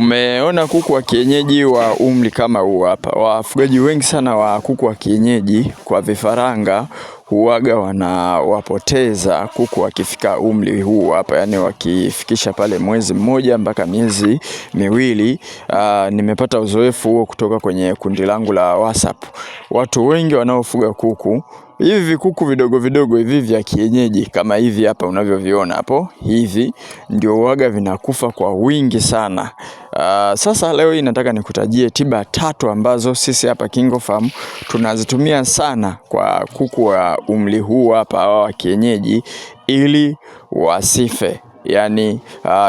Umeona kuku wa kienyeji wa umri kama huu hapa. Wafugaji wengi sana wa kuku wa kienyeji kwa vifaranga huaga wanawapoteza kuku wakifika umri huu hapa, yani wakifikisha pale mwezi mmoja mpaka miezi miwili. Nimepata uzoefu huo kutoka kwenye kundi langu la WhatsApp. Watu wengi wanaofuga kuku hivi kuku vidogo vidogo hivi vya kienyeji kama hivi hapa unavyoviona hapo, hivi ndio huaga vinakufa kwa wingi sana. Sasa leo hii nataka nikutajie tiba 3 ambazo sisi hapa KingoFarm tunazitumia sana kwa kuku wa umri huu hapa wa kienyeji ili wasife. Yani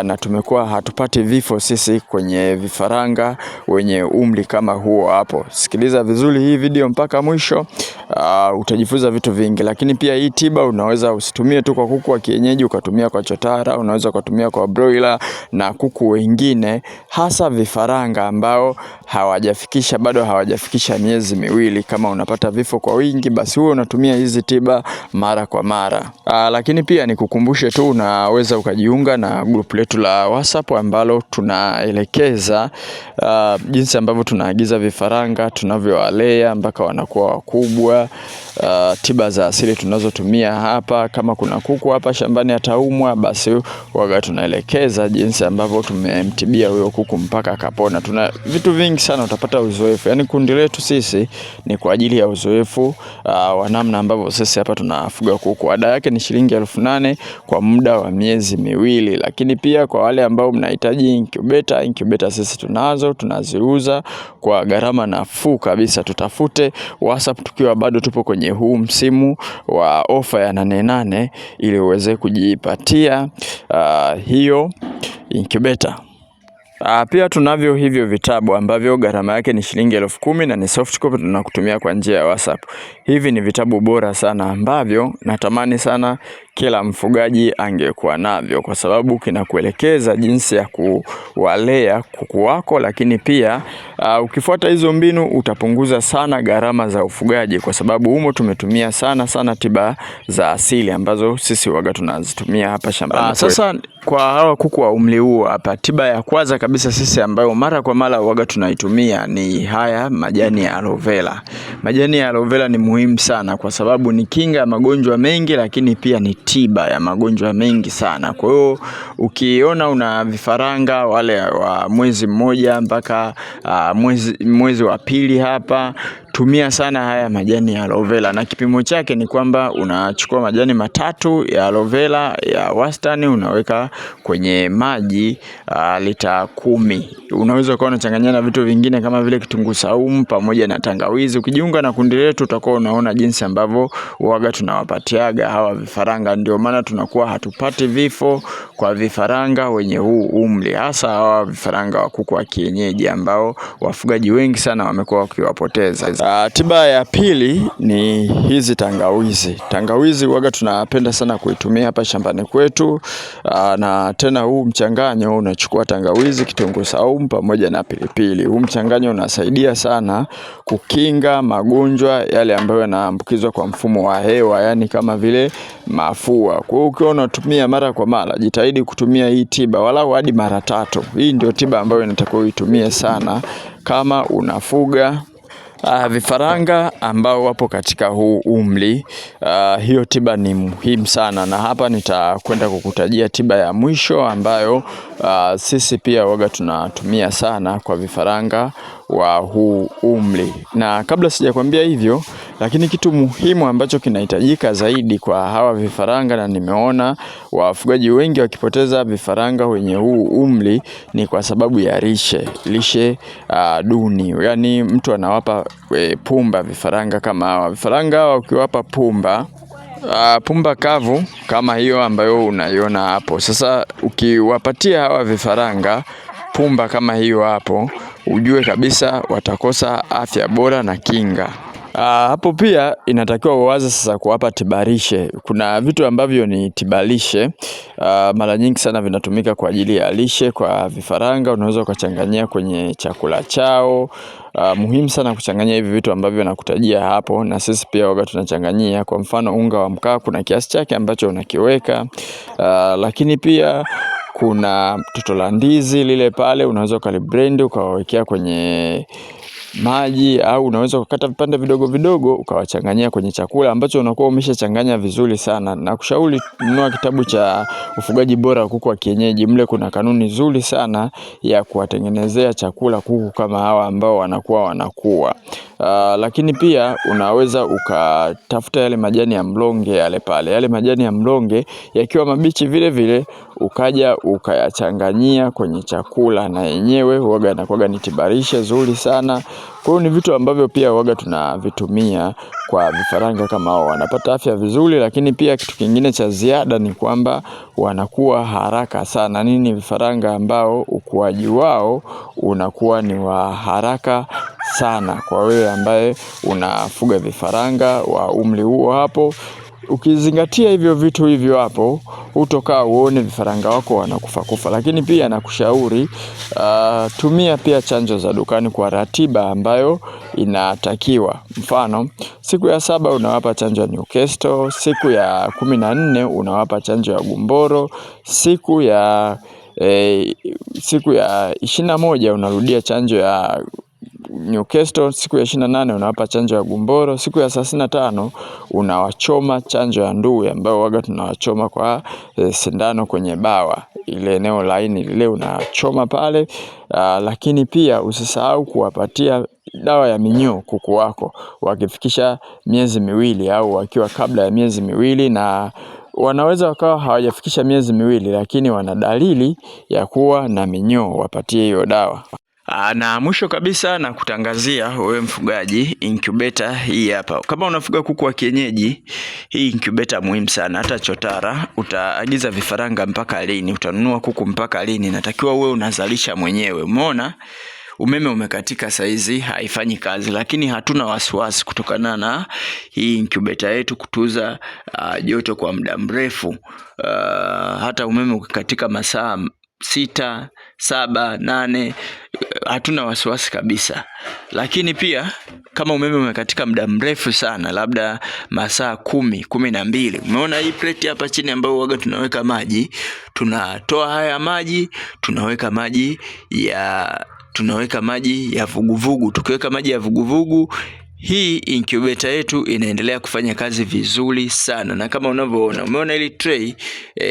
na tumekuwa hatupati vifo sisi kwenye vifaranga wenye umri kama huo hapo. Sikiliza vizuri hii video mpaka mwisho, utajifunza vitu vingi. Lakini pia hii tiba unaweza usitumie tu kwa kuku wa kienyeji, ukatumia kwa chotara, unaweza ukatumia kwa broiler na kuku wengine, hasa vifaranga ambao bado hawajafikisha miezi miwili. Kama unapata vifo kwa wingi, basi wewe unatumia hizi tiba mara kwa mara. Lakini pia nikukumbushe tu, unaweza ukajiunga na group letu la WhatsApp ambalo tunaelekeza jinsi ambavyo tunaagiza vifaranga, tunavyowalea mpaka wanakuwa wakubwa, tiba za asili tunazotumia hapa. Kama kuna kuku hapa shambani ataumwa, basi waga tunaelekeza jinsi ambavyo tumemtibia huyo kuku mpaka akapona. Tuna vitu vingi sana, utapata uzoefu. Yani kundi letu sisi ni kwa ajili ya uzoefu wa namna ambavyo sisi hapa tunafuga kuku. Ada yake ni shilingi 8,000 kwa muda wa miezi miwili. Lakini pia kwa wale ambao mnahitaji incubator sisi tunazo, tunaziuza kwa gharama nafuu kabisa. Tutafute WhatsApp tukiwa bado tupo kwenye huu msimu wa ofa ya 8/8 ili uweze kujipatia hiyo incubator. Pia tunavyo hivyo vitabu ambavyo gharama yake ni shilingi 10,000 na ni soft copy, tunakutumia kwa njia ya WhatsApp. Hivi ni vitabu bora sana ambavyo natamani sana kila mfugaji angekuwa navyo, kwa sababu kinakuelekeza jinsi ya kuwalea kuku wako. Lakini pia ukifuata hizo mbinu utapunguza sana gharama za ufugaji, kwa sababu humo tumetumia sana tiba za asili ambazo sisi waga tunazitumia hapa shambani. Sasa kwa hawa kuku wa umri huu hapa, tiba ya kwanza kabisa sisi ambayo mara kwa mara waga tunaitumia ni haya majani ya aloe vera. Majani ya aloe vera ni muhimu sana kwa sababu ni kinga ya magonjwa mengi, lakini pia ni tiba ya magonjwa mengi sana. Kwa hiyo ukiona una vifaranga wale wa mwezi mmoja mpaka mwezi wa pili hapa, tumia sana haya majani ya aloe vera, na kipimo chake ni kwamba unachukua majani 3 ya aloe vera ya wastani, unaweka kwenye maji lita 10. Unaweza kuwa unachanganya na vitu vingine kama vile kitunguu saumu pamoja na tangawizi. Ukijiunga na kundi letu utakuwa unaona jinsi ambavyo waga tunawapatiaga hawa vifaranga. Ndio maana tunakuwa hatupati vifo kwa vifaranga wenye huu umri, hasa hawa vifaranga wa kuku wa kienyeji ambao wafugaji wengi sana wamekuwa wakiwapoteza. Tiba ya pili ni hizi tangawizi. Tangawizi waga tunapenda sana kuitumia hapa shambani kwetu. Na tena huu mchanganyo, unachukua tangawizi, kitunguu saumu pamoja na pilipili. Huu mchanganyo unasaidia sana kukinga magonjwa yale ambayo yanaambukizwa kwa mfumo wa hewa, yani kama vile mafua. Kwa hiyo ukiwa unatumia mara kwa mara, jitahidi kutumia hii tiba walau hadi mara 3. Hii ndio tiba ambayo inatakiwa uitumie sana kama unafuga vifaranga ambao wapo katika huu umri. Hiyo tiba ni muhimu sana, na hapa nitakwenda kukutajia tiba ya mwisho ambayo sisi pia waga tunatumia sana kwa vifaranga wa huu umri. Na kabla sijakwambia hivyo, lakini kitu muhimu ambacho kinahitajika zaidi kwa hawa vifaranga, na nimeona wafugaji wengi wakipoteza vifaranga wenye huu umri, ni kwa sababu ya lishe duni. Yani mtu anawapa pumba vifaranga kama hawa. Vifaranga hawa ukiwapa pumba kavu kama hiyo ambayo unaiona hapo, sasa ukiwapatia hawa vifaranga pumba kama hiyo hapo, ujue kabisa watakosa afya bora na kinga. Hapo pia inatakiwa uwaze sasa kuwapa tibarishe. Kuna vitu ambavyo ni tibalishe, mara nyingi sana vinatumika kwa ajili ya lishe kwa vifaranga. Unaweza ukachanganyia kwenye chakula chao. Muhimu sana kuchanganya hivi vitu ambavyo nakutajia hapo, na sisi pia waga tunachanganyia. Kwa mfano unga wa mkaa kuna kiasi chake ambacho unakiweka, lakini pia kuna toto la ndizi lile pale, unaweza ukaliblend ukawawekea kwenye maji, au unaweza kukata vipande vidogo vidogo ukawachanganyia kwenye chakula ambacho unakuwa umeshachanganya vizuri sana. Na kushauri nunua kitabu cha ufugaji bora wa kuku wa kienyeji. Mle kuna kanuni nzuri sana ya kuwatengenezea chakula kuku kama hawa ambao wanakuwa. Lakini pia unaweza ukatafuta yale majani ya mlonge yale pale. Yale majani ya mlonge yakiwa mabichi vile vile ukaja ukayachanganyia kwenye chakula, na yenyewe huwaga inakuwaga ni tibarishe zuri sana. Kwa hiyo ni vitu ambavyo pia huwaga tunavitumia kwa vifaranga kama hao, wanapata afya vizuri. Lakini pia kitu kingine cha ziada ni kwamba wanakuwa haraka sana. Nini, vifaranga ambao ukuaji wao unakuwa ni wa haraka sana. Kwa wewe ambaye unafuga vifaranga wa umri huo hapo, ukizingatia hivyo vitu hivyo hapo, hutokaa uone vifaranga wako wanakufa. Lakini pia nakushauri tumia pia chanjo za dukani kwa ratiba ambayo inatakiwa. Mfano, siku ya 7 unawapa chanjo ya Newcastle, siku ya 14 unawapa chanjo ya gumboro, siku ya 21 unarudia chanjo ya Newcastle, siku ya 28 unawapa chanjo ya gumboro, siku ya 35 unawachoma chanjo ya ndui ambayo waga tunawachoma kwa sindano kwenye bawa, ile eneo laini lile unachoma pale. Lakini pia usisahau kuwapatia dawa ya minyoo kuku wako wakifikisha miezi 2 au wakiwa kabla ya miezi 2, na wanaweza wakawa hawajafikisha miezi 2 lakini wana dalili ya kuwa na minyoo, wapatie hiyo dawa. Na mwisho kabisa na kutangazia wewe mfugaji, incubator hii hapa. Kama unafuga kuku wa kienyeji, hii incubator muhimu sana. Hata chotara, utaagiza vifaranga mpaka lini, utanunua kuku mpaka lini, natakiwa uwe unazalisha mwenyewe. Umeona umeme umekatika saizi, haifanyi kazi, lakini hatuna wasiwasi kutokana na hii incubator yetu kutuza joto kwa muda mrefu. Hata umeme ukikatika masaa 6, 7, 8, hatuna wasiwasi kabisa. Lakini pia kama umeme umekatika muda mrefu sana, labda masaa 10, 12, umeona hii plate hapa chini ambayo waga tunaweka maji, tunatoa haya maji, tunaweka maji ya vuguvugu. Tukiweka maji ya vuguvugu, hii incubator yetu inaendelea kufanya kazi vizuri sana. Na kama unavyoona, umeona ile tray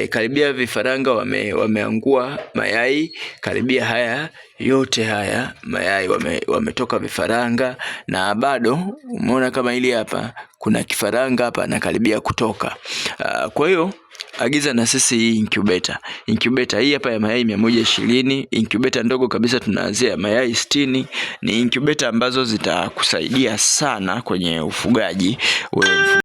karibia vifaranga wameangua mayai, karibia haya yote haya mayai wametoka vifaranga, na bado umeona kama ili hapa kuna kifaranga hapa na karibia kutoka. Kwa hiyo agiza na sisi hii incubator hii hapa ya mayai 120. Incubator ndogo kabisa tunaanzia mayai 60. Ni incubator ambazo zitakusaidia sana kwenye ufugaji wewe.